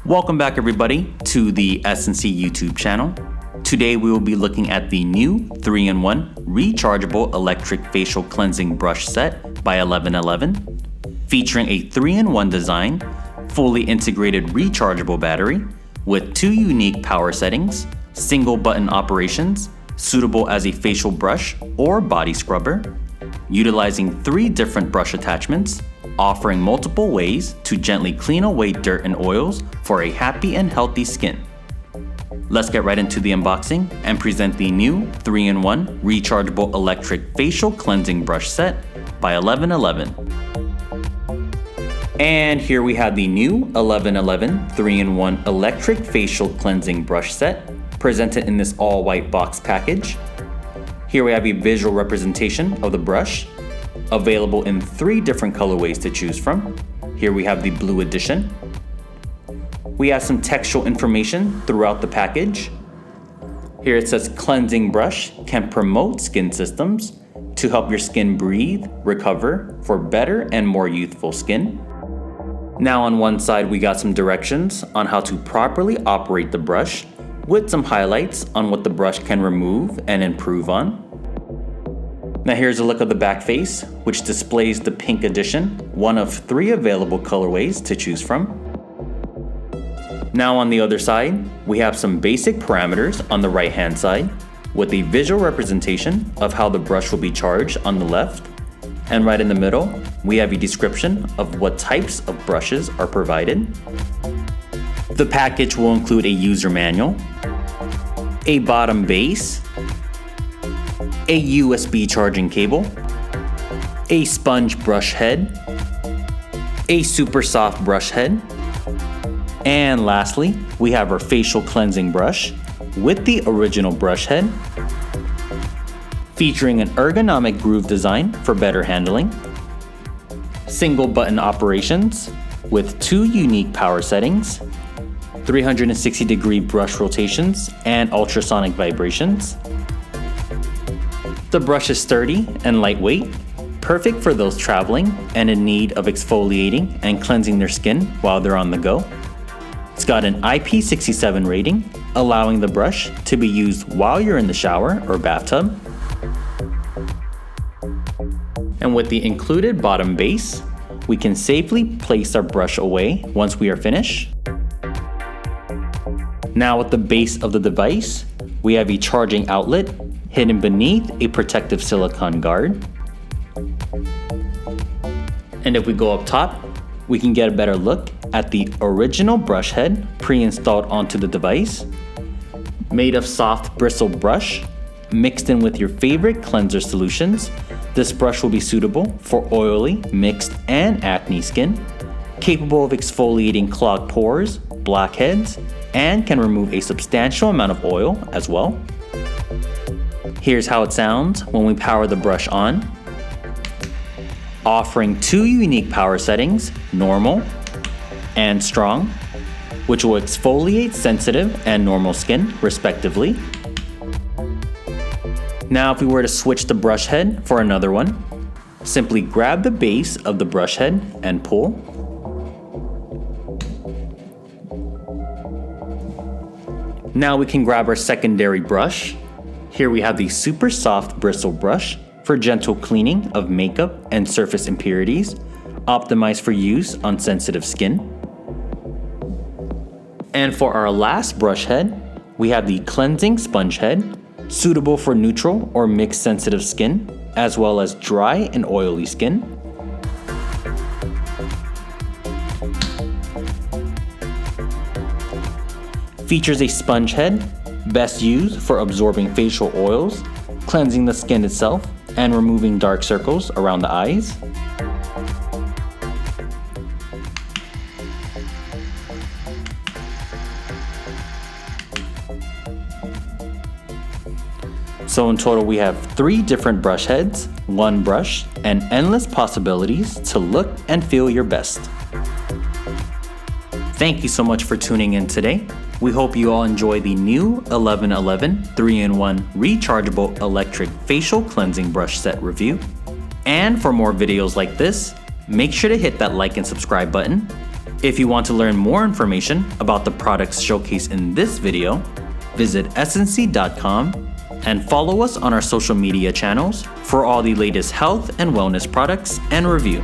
Welcome back everybody to the S&C YouTube channel. Today we will be looking at the new 3-in-1 rechargeable electric facial cleansing brush set by 1111, featuring a 3-in-1 design, fully integrated rechargeable battery with 2 unique power settings, single button operations, suitable as a facial brush or body scrubber, utilizing 3 different brush attachments, offering multiple ways to gently clean away dirt and oils for a happy and healthy skin. Let's get right into the unboxing and present the new 3-in-1 rechargeable electric facial cleansing brush set by 1111. And here we have the new 1111 3-in-1 electric facial cleansing brush set presented in this all-white box package. Here we have a visual representation of the brush, available in 3 different colorways to choose from. Here we have the blue edition. We have some textual information throughout the package. Here it says cleansing brush can promote skin systems to help your skin breathe, recover for better and more youthful skin. Now on one side we got some directions on how to properly operate the brush with some highlights on what the brush can remove and improve on. Now here's a look of the back face, which displays the pink edition, one of 3 available colorways to choose from. Now on the other side, we have some basic parameters on the right hand side, with a visual representation of how the brush will be charged on the left. And right in the middle, we have a description of what types of brushes are provided. The package will include a user manual, a bottom base, a USB charging cable, a sponge brush head, a super soft brush head, and lastly, we have our facial cleansing brush with the original brush head, featuring an ergonomic groove design for better handling, single button operations with 2 unique power settings, 360-degree brush rotations, and ultrasonic vibrations. The brush is sturdy and lightweight, perfect for those traveling and in need of exfoliating and cleansing their skin while they're on the go. It's got an IP67 rating, allowing the brush to be used while you're in the shower or bathtub. And with the included bottom base, we can safely place our brush away once we are finished. Now at the base of the device, we have a charging outlet hidden beneath a protective silicone guard. And if we go up top, we can get a better look at the original brush head pre-installed onto the device. Made of soft bristle brush, mixed in with your favorite cleanser solutions, this brush will be suitable for oily, mixed, and acne skin, capable of exfoliating clogged pores, blackheads, and can remove a substantial amount of oil as well. Here's how it sounds when we power the brush on. Offering 2 unique power settings, normal and strong, which will exfoliate sensitive and normal skin respectively. Now if we were to switch the brush head for another one, simply grab the base of the brush head and pull. Now we can grab our secondary brush. Here we have the super soft bristle brush for gentle cleaning of makeup and surface impurities, optimized for use on sensitive skin. And for our last brush head, we have the cleansing sponge head, suitable for neutral or mixed sensitive skin, as well as dry and oily skin. Features a sponge head, best used for absorbing facial oils, cleansing the skin itself, and removing dark circles around the eyes. So in total we have 3 different brush heads, 1 brush, and endless possibilities to look and feel your best. Thank you so much for tuning in today. We hope you all enjoy the new 1111 3-in-1 rechargeable electric facial cleansing brush set review. And for more videos like this, make sure to hit that like and subscribe button. If you want to learn more information about the products showcased in this video, visit snc.com and follow us on our social media channels for all the latest health and wellness products and review.